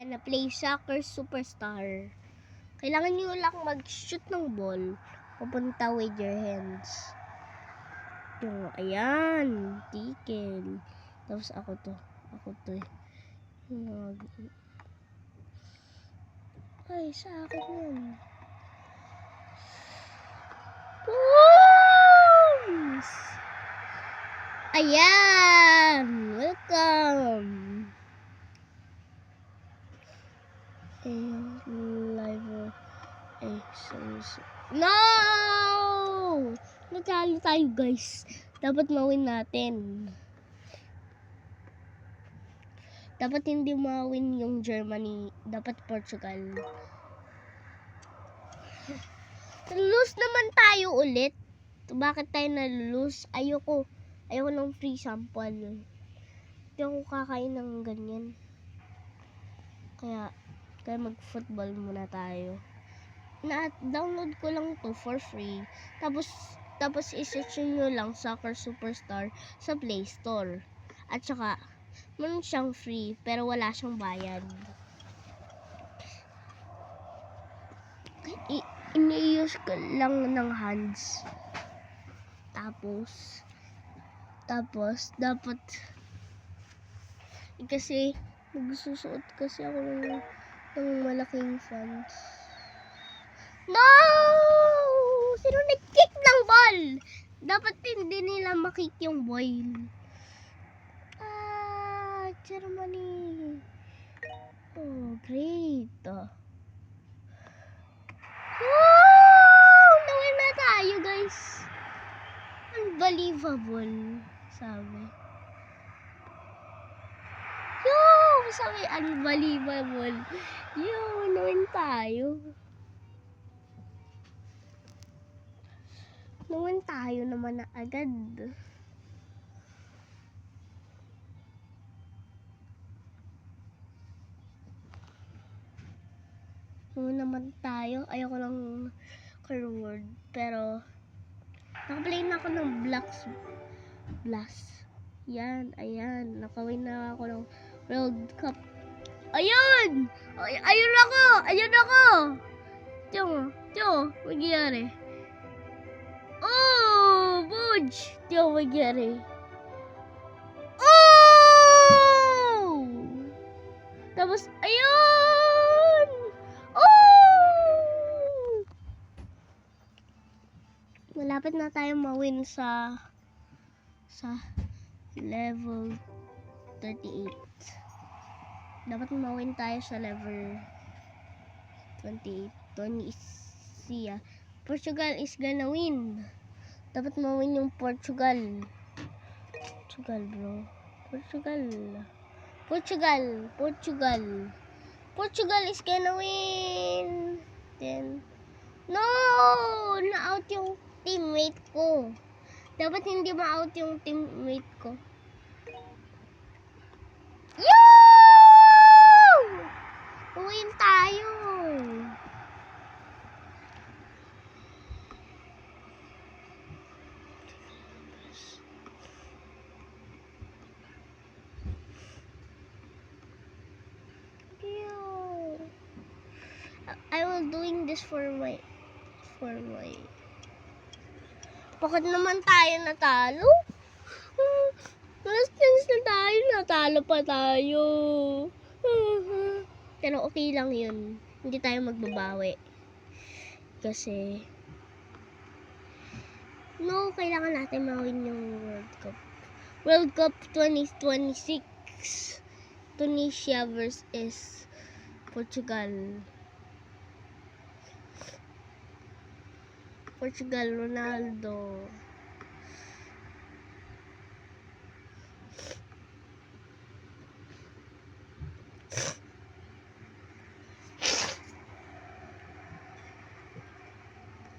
na play soccer superstar. Kailangan nyo lang mag-shoot ng ball papunta with your hands. Yung, ayan, tikel. Tapos ako to eh. Ay, sa akin yun. Boom! Ayan! Welcome! Live. No! Natalo tayo, guys. Dapat mawin natin. Dapat hindi mawin yung Germany. Dapat Portugal. Lose naman tayo ulit. Bakit tayo na-lose? Ayoko ng free sample. Hindi ako kakain ng ganyan. Kaya mag-football muna tayo. Na-download ko lang to for free. Tapos i-search nyo lang Soccer Superstar sa Play Store. At saka, meron siyang free, pero wala siyang bayad. Ini-use ko lang ng hands. Tapos, dapat, kasi, magsusuot kasi ako ng malaking fans. No! Sino nag-kick ng ball? Dapat hindi nila makick yung ball. Germany. Oh, great. Wow! Nawin na tayo, guys. Unbelievable. Sabi, unbelievable. Nawin tayo. Nawin tayo naman na agad. Naman tayo. Ayoko lang reward. Pero, nakaplay na ako ng Blast. Yan, ayan. Nakawin na ako ng World Cup. Ayun! Ayun ako! Tiyo, magyari. Oh! Budge! Tiyo, magyari. Oh! Tapos, ayun! Oh! Malapit na tayo mawin sa level 38. Dapat mawin tayo sa level 28. 20 siya. Portugal is gonna win. Dapat mawin yung Portugal. Bro. Portugal is gonna win. Then, no! Na-out yung teammate ko. Dapat hindi ma-out yung teammate ko. Uwin tayo. I will doing this for my bakit naman tayo natalo? Last chance na tayo, natalo pa tayo. Pero okay lang yun. Hindi tayo magbabawi. Kasi, kailangan natin mawin yung World Cup. World Cup 2026. Tunisia versus Portugal. Ronaldo.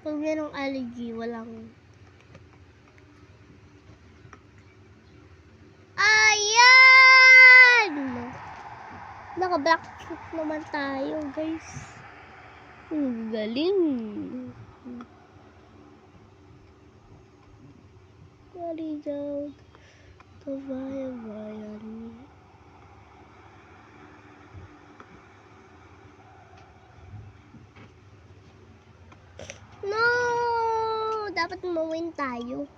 Pag merong allergy, walang... Ayan! Naka-black naman tayo, guys. Galing. Wali daw. Kabayan. dapat mawin tayo.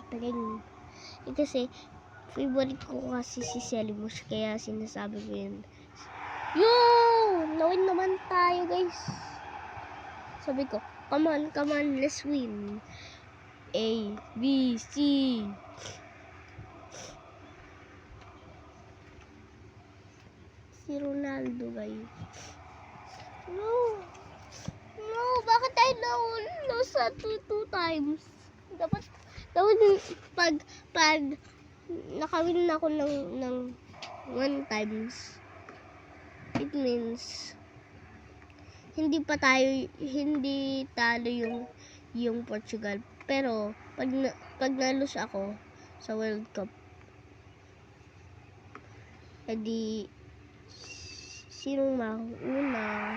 Pling. Kasi, favorite ko kasi si Selimus, kaya sinasabi ko yun. Yo! Nawin naman tayo, guys. Sabi ko, come on, let's win. A, B, C. Si Ronaldo, guys. No, bakit tayo naulo sa 2 times? Dapat pag nakawin ako ng 1 times, it means hindi talo yung Portugal. Pero pag nalus ako sa World Cup, edi sinong mauna?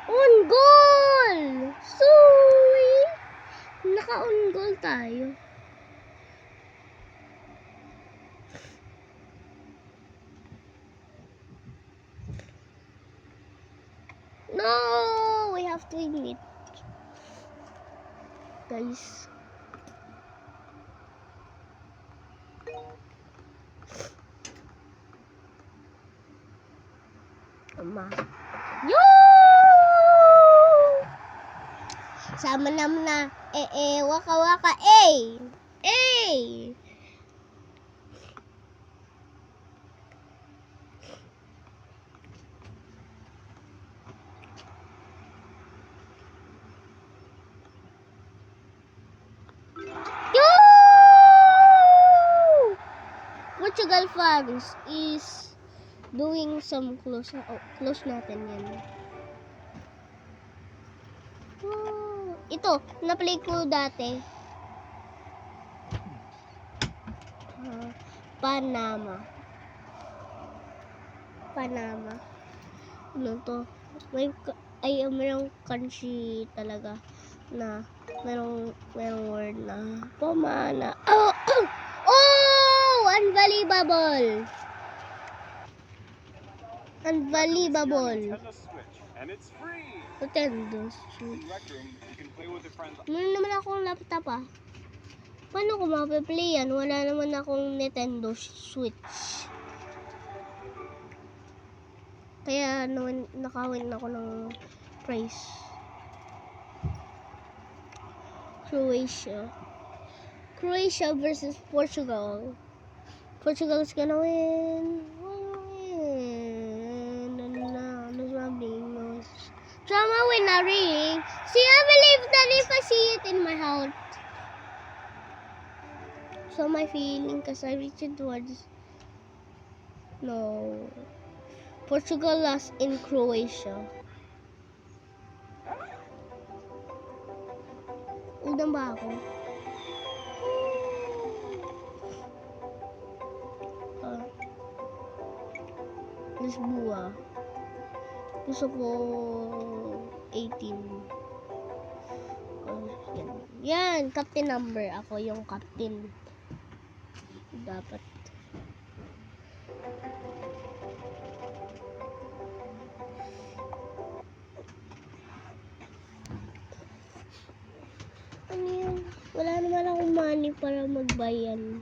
On goal! Suwi! Naka-on goal tayo. No! We have to win it. Guys. Ama. Yo! Sama naman na. Waka waka. Yo! Portugal fans is doing some close natin yan. Oh, ito, na-play ko dati. Panama. Ano to? Mayroong country talaga na mayroong word na pamana. Oh! Unbelievable! Nintendo Switch, and it's free. Nintendo Switch. In Rec Room, you can play with your friends. Meron naman akong laptop Paano ko mape-play yan? Wala naman akong Nintendo Switch. Kaya nakawin ako ng prize. Croatia versus Portugal. Portugal's gonna win. Drama winning. See, I believe that if I see it in my heart. So my feeling, cause I reached towards. No. Portugal lost in Croatia. Udang ba ako? Lisboa. Gusto ko 18. Yan, captain number. Ako yung captain. Dapat. Ano yun? Wala naman akong money para magbayan.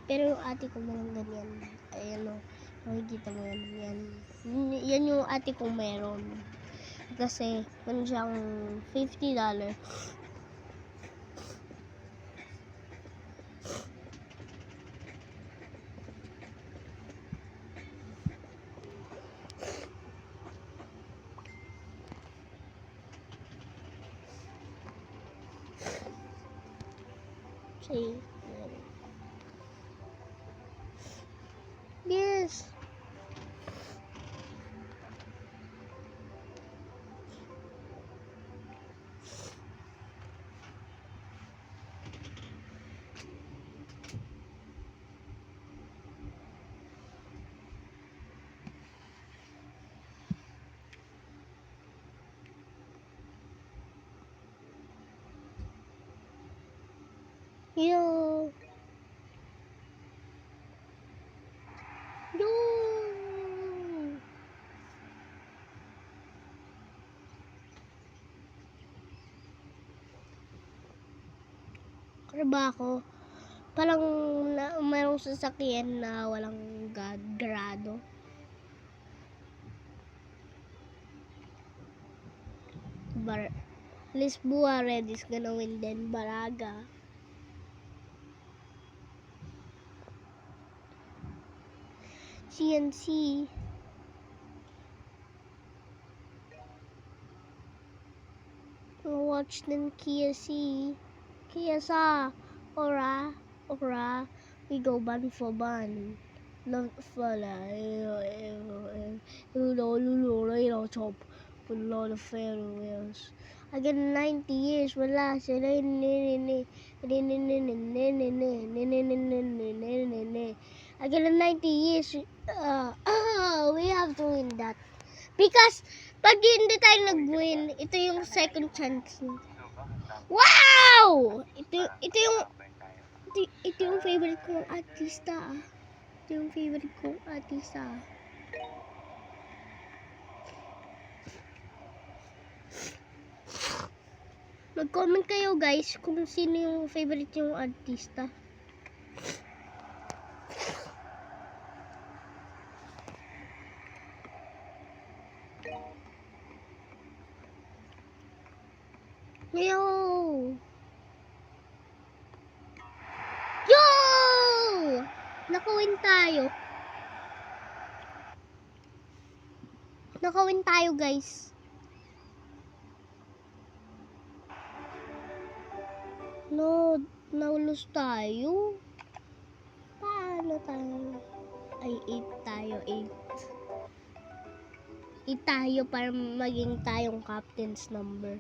Pero yung ate ko mga ganyan. Ayan o. Makikita mo yan. Yan yung ate ko meron. Kasi, meron siyang $50. See? Yes. Yo. trabaho. Parang mayroong sasakyan na walang grado. Lisboa Red is gonna win then Baraga. CNC. Watch them Kia Sa. Ora. We go ban for ban. Love fella. Chop. With a lot of farewells. I get 90 years, wala sila. I get 90 years. We have to win that. Because pag hindi tayo nag-win, ito yung second chance. Wow! Ito yung favorite kong artista. Mag-comment kayo guys kung sino yung favorite yung artista. Yo! Nakawin tayo guys. No, naulus tayo. Paano tayo? Ay, 8 tayo, 8. 8 tayo para maging tayong captain's number.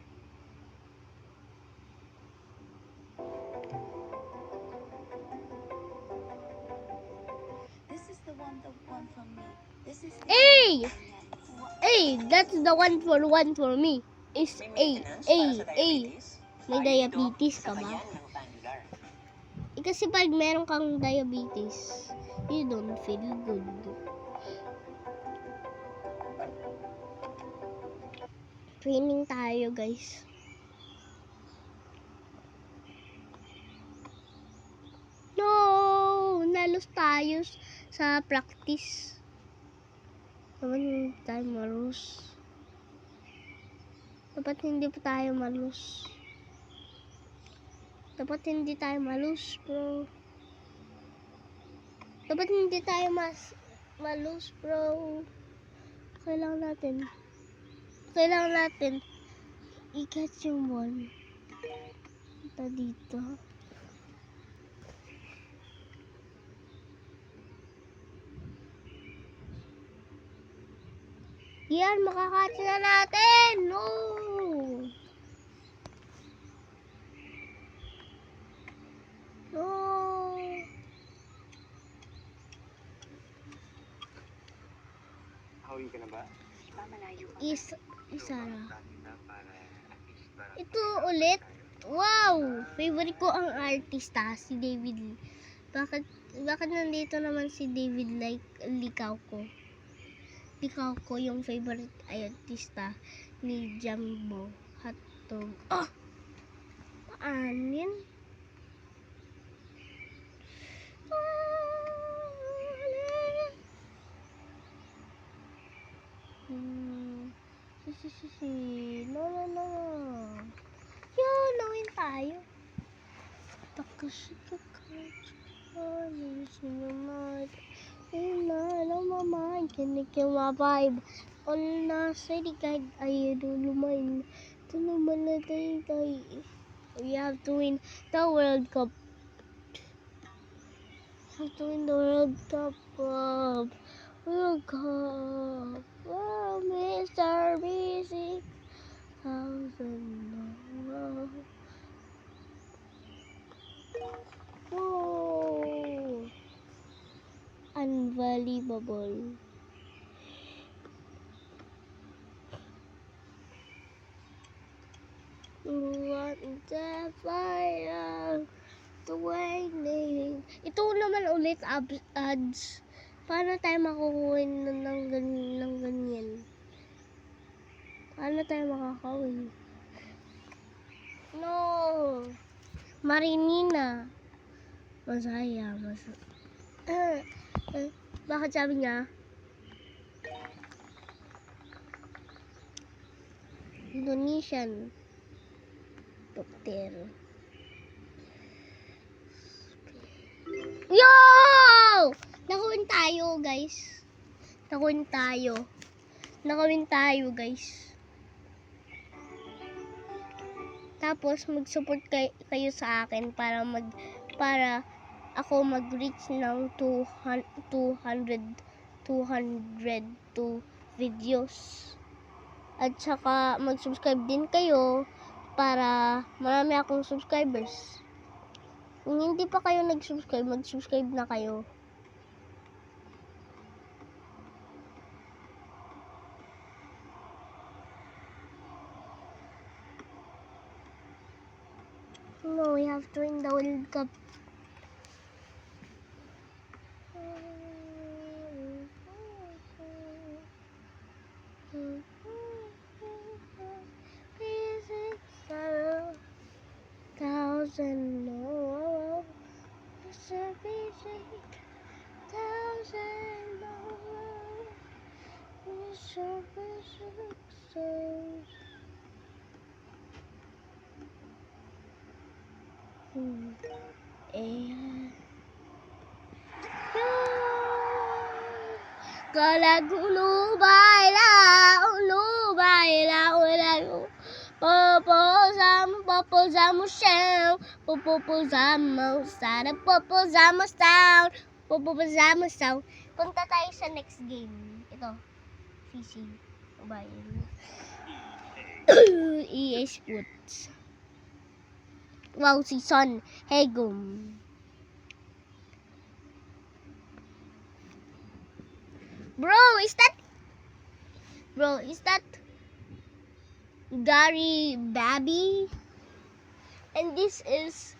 This is the one from me. This is the Hey! Hey, that's the one for me. Is A. May diabetes ka ba? Kasi pag meron kang diabetes, you don't feel good. Training tayo, guys. No! Nalos tayo sa practice. Dapat hindi tayo malus. Dapat hindi tayo malus, bro. Kailangan natin i-catch yung ball. Ito dito. Yan, makakatch na natin! No! Hawin ka na ba? Isa na. Ito ulit. Wow! Favorite ko ang artista, si David. Bakit nandito naman si David Likaw ko yung favorite artista ni Jumbo Hotdog. Paanin? No. Yun, nawin tayo. Kinig yung mga vibe. All na city guide ay lulumain. Tuluman na tayo. We have to win the World Cup. World Cup. Wow, Mr. Busy. Oh, unbelievable. What the fire? Ito naman ulit ads. Paano tayo makukuha ng ganyan? Paano tayo makakawin? No! Marinina. Masaya. Bakit sabi niya? Indonesian. Dokter. Yo! Nakawin tayo, guys. Nakawin tayo, guys. Tapos mag-support kayo sa akin para ako mag-reach ng 202 videos. At saka mag-subscribe din kayo para marami akong subscribers. Kung hindi pa kayo nag-subscribe, mag-subscribe na kayo. No, we have to win the World Cup. Thousand more, thousand more, Kalagulo baila, ulago. Popozamos chão, popozamos town. Punta tayo sa next game. Ito, PC. Mobile. EA Sports. Wow, si Son Hegum. Bro, is that Gary Baby? And this is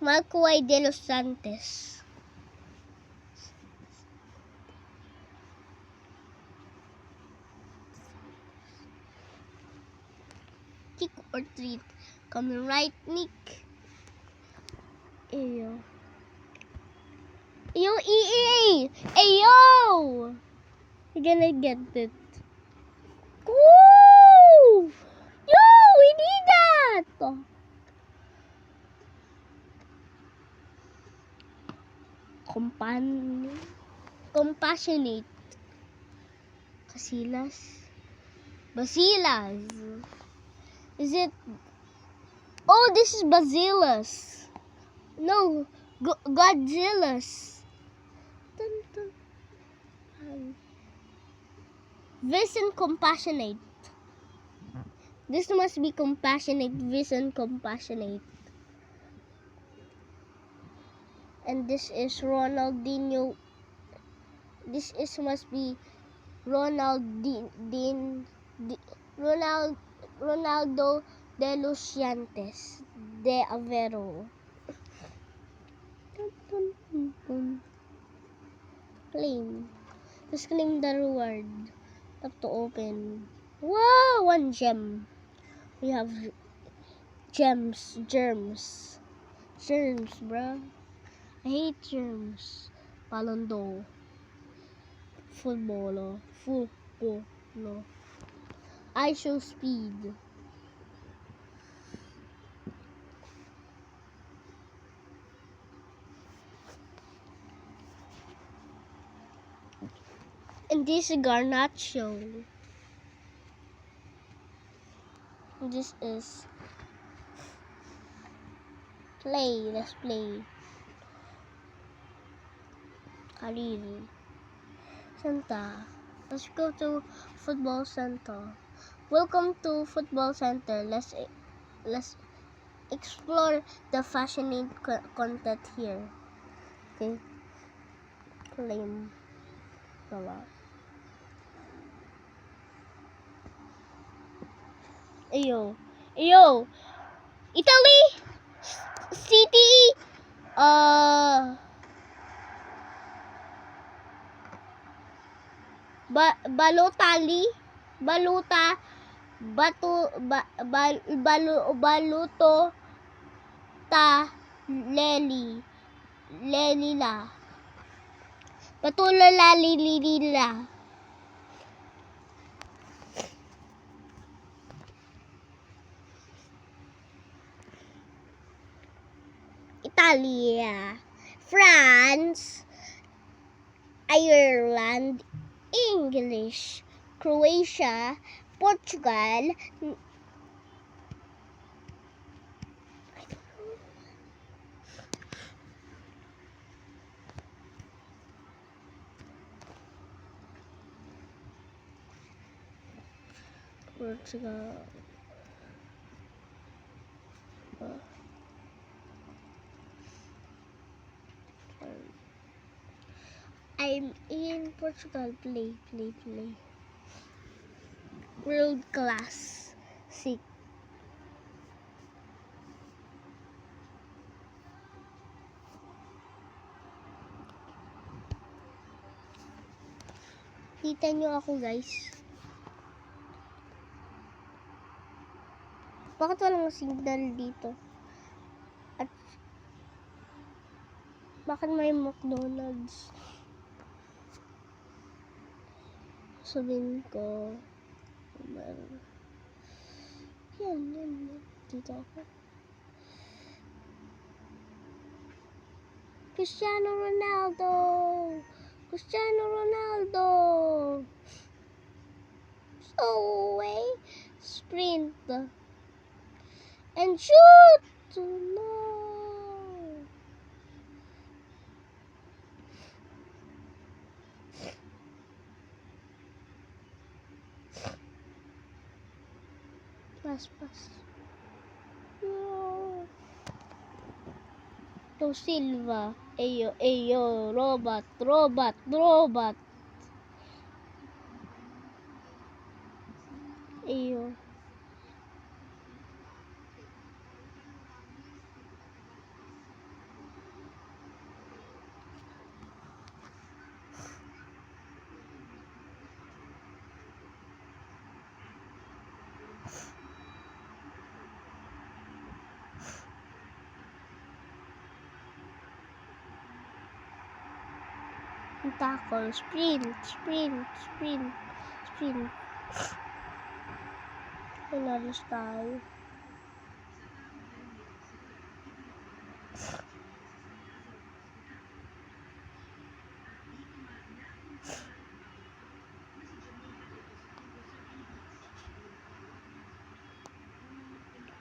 Marcoy de los Santos. Trick or treat. Come right, Nick. Eyo. Yo, EA! Ayo! You're gonna get it. Woo! Yo, we need that! Compassionate. Basilas. Is it? Oh, this is Basilas. No, Godzilla's. Vision compassionate. This must be compassionate. Vision compassionate. And this is Ronaldinho. Must be Ronaldo de los Santos de Aveiro. Claim. Just claim the reward. Tap to open. Wow, 1 gem. We have germs, bro. I hate germs. Palondo. Football. I show speed. And this is Garnacho. This is play. Let's play. Career. Center. Let's go to football center. Welcome to football center. Let's explore the fascinating content here. Okay. Claim. Wala. Ayo. Italy. City. Balotali. Baluto. Batuta, Lelila. Batula, Lilila. Italia, France, Ireland, English, Croatia, Portugal, Portugal. I'm in Portugal. Play. World class. Sick. Kita nyo ako, guys. Bakit walang signal dito? At bakit may McDonald's? Sabihin ko, meron. Yan. Dito ako. Cristiano Ronaldo! So away. Sprint. And shoot! No! Pass. No. To Silva. Ayo. Robot. Ayo. Tackle, sprint. Pinalis tayo.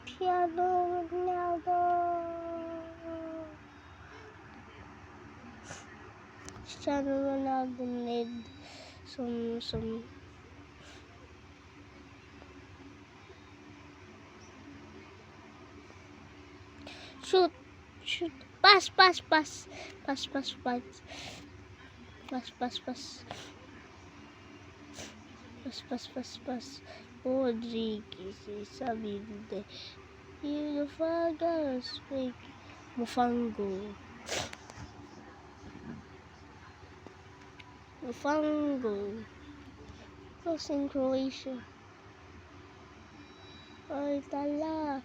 Cristiano Ronaldo. Cristiano Ronaldo need some shoot. Pass. Rodriguez is a builder. You father speak Mofango. Close in Croatia. Ay, tala.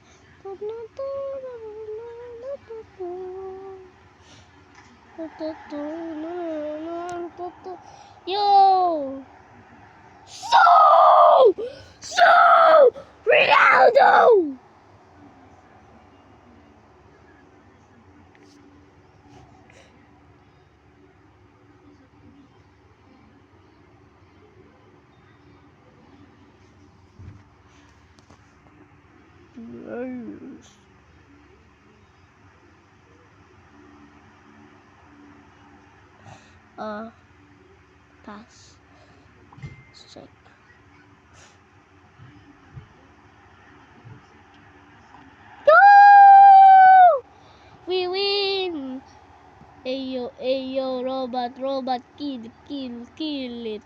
Yo! So! Ronaldo! Yes. Pass. Check. Go! We win! Ayo, robot, kill it.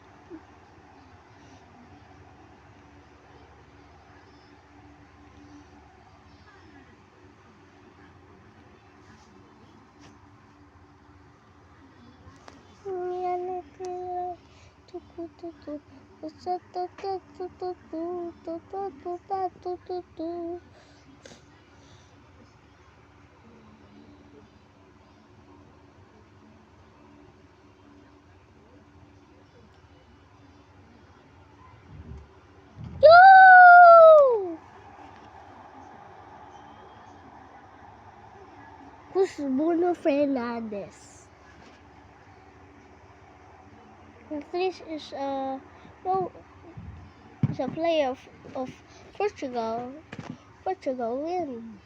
is Bruno Fernandes. And this is a player of Portugal. Portugal win.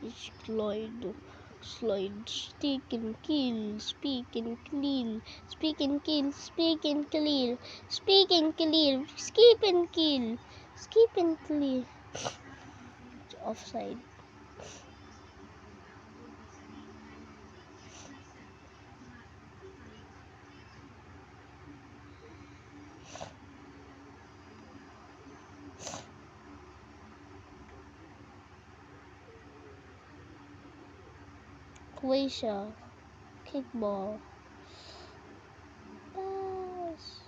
It's Lloyd, stick and kill, speak and kill, speak and kill, speak and clear, speak and clear, skip and kill, skip and clear. It's offside. Croatia, kickball. Pass.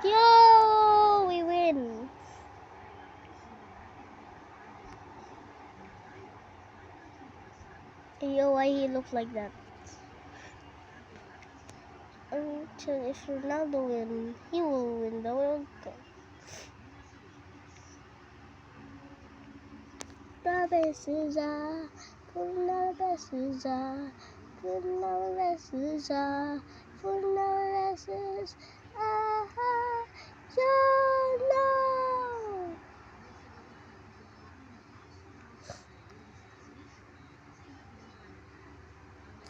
Yo, we win. Yo, why he look like that? Until if Ronaldo win, he will win the World Cup. Cabeza, Funa Besiza, Funa Besiza, Funa Besiza, aha, yo no.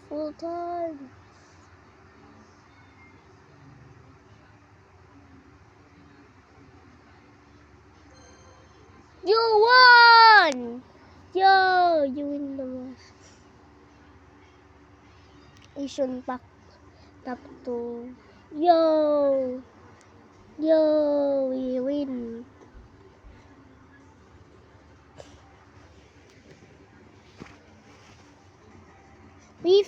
Full time. You won! Yo, you win the most. Asian Pac top 2. Yo! Yo, we win. We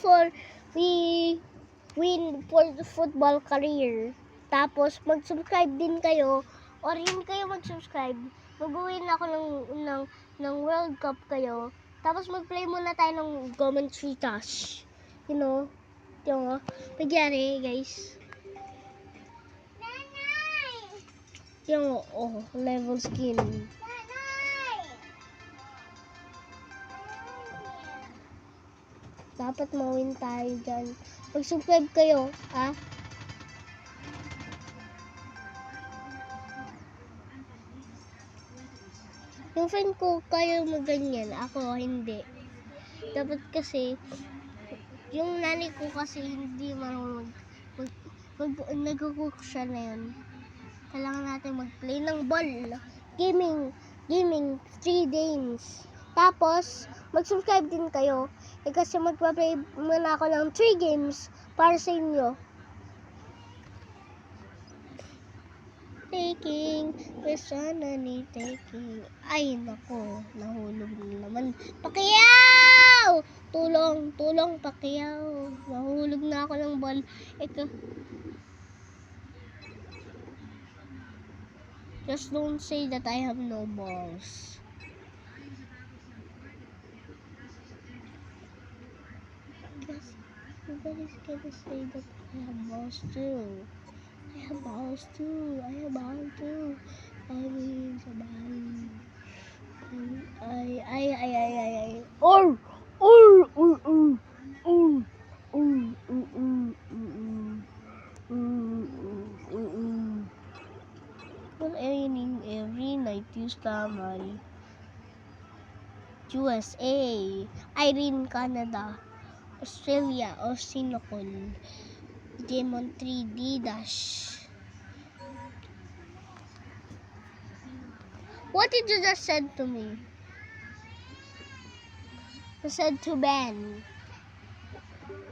win for the football career. Tapos, mag-subscribe din kayo. Or hindi kayo mag-subscribe. Mag-win ako ng World Cup kayo. Tapos, mag-play muna tayo ng Commentary Task. You know? Yung, nagyari, guys. Yung, level skin. Dapat mawin tayo dyan. Mag-subscribe kayo, ha? Yung friend ko, kayo maganyan. Ako, hindi. Dapat kasi, yung nanay ko kasi hindi marunong nag-cook siya na yun. Kailangan natin mag-play ng ball. Gaming 3 games. Tapos, mag-subscribe din kayo. Kasi magpa-play muna ako ng 3 games para sa inyo. Taking, persona ni taking. Ay, nako, nahulog na naman. Pacquiao! Tulong, Pacquiao. Nahulog na ako ng ball. Just don't say that I have no balls. Nobody's gonna say that I have balls too. I have balls too. I mean, somebody. I. Raining every night use kamay. USA, Irene, Canada, Australia, Osinokon, Demon 3D Dash. What did you just said to me? You said to Ben.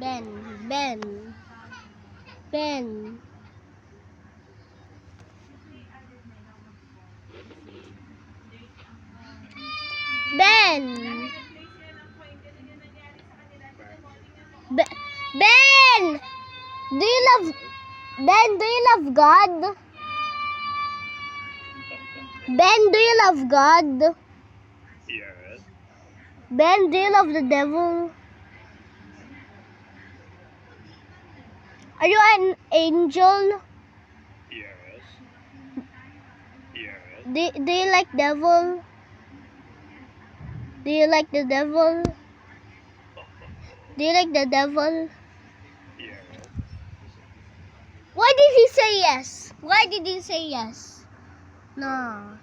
Ben. Ben. Do you love God? Ben, do you love God? Yes. Ben, do you love the devil? Are you an angel? Yes. Yes. Do you like devil? Do you like the devil? Do you like the devil? Yes. Why did he say yes? Why did he say yes? No.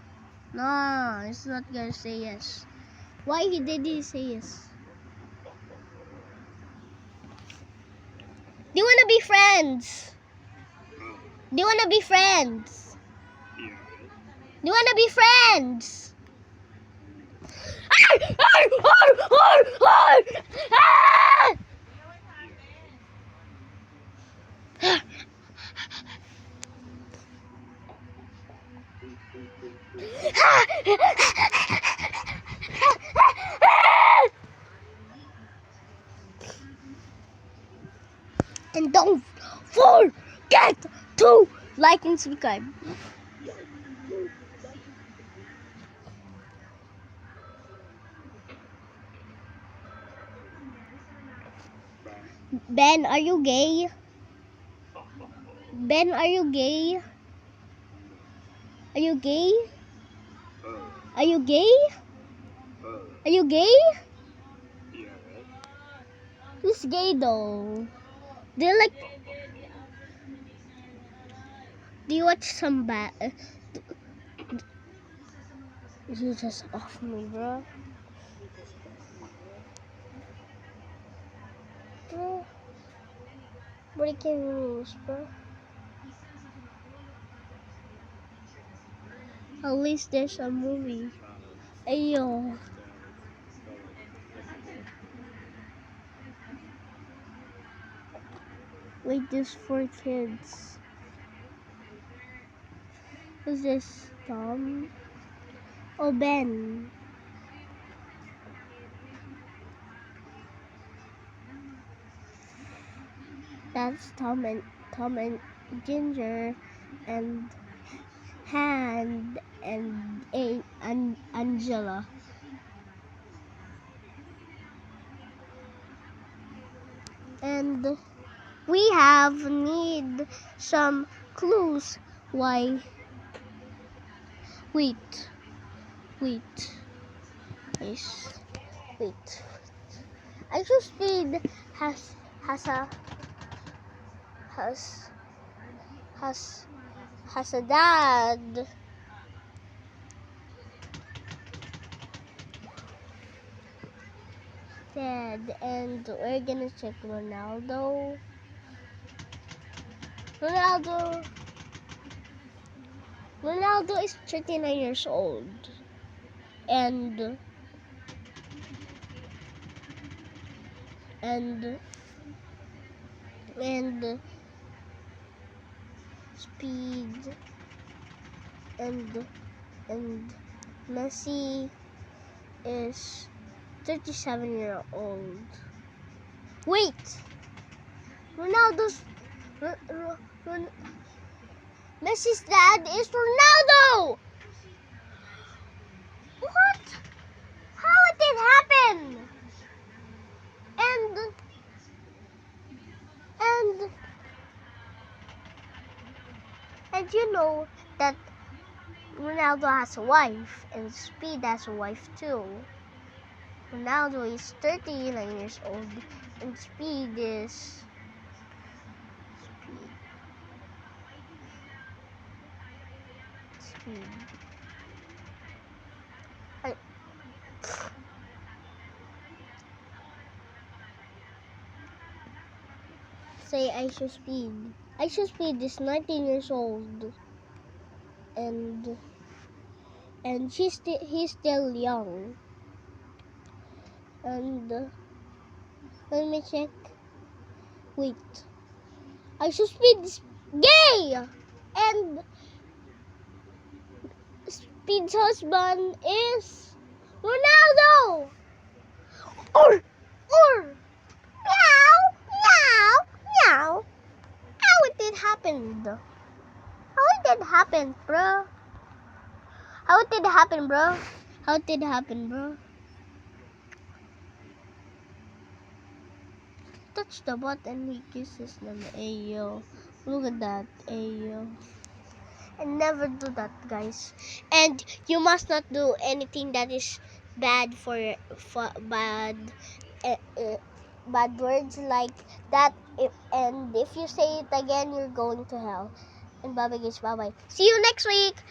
No, it's not gonna say yes. Why did he say yes? Do you wanna be friends? Do you wanna be friends? Yes. Do you wanna be friends? And don't forget to like and subscribe. Ben, are you gay? Ben, are you gay? Are you gay? Are you gay? Are you gay? Yes. Who's gay though? Do you like? Do you watch some You just off me, bro. Bro, breaking rules, bro. At least there's a movie. Ayo. Wait, this for kids. Who's this? Tom? Oh, Ben. That's Tom and Ginger and Hand and Angela. And we need some clues. Why? Wait. Yes. Wait. IShowSpeed has a has has has a dad. And we're gonna check Ronaldo. Ronaldo is 39 years old. And Speed and Messi is 37-year old. Wait, Ronaldo's Messi's dad is Ronaldo. What? How it did happen? And you know that Ronaldo has a wife and Speed has a wife too. Ronaldo is 39 years old and Speed is Speed. Say IShowSpeed. IShowSpeed is 19 years old and he's still young. And let me check. Wait. IShowSpeed is gay! And Speed's husband is Ronaldo! Or meow. How it did happen? How it did happen, bro? How it did happen, bro? How it did happen, bro? touch the butt and he kisses them. Ayo. Look at that. Ayo. And never do that, guys. And you must not do anything that is bad for bad words like that. And if you say it again, you're going to hell. And bye bye, guys. Bye bye. See you next week.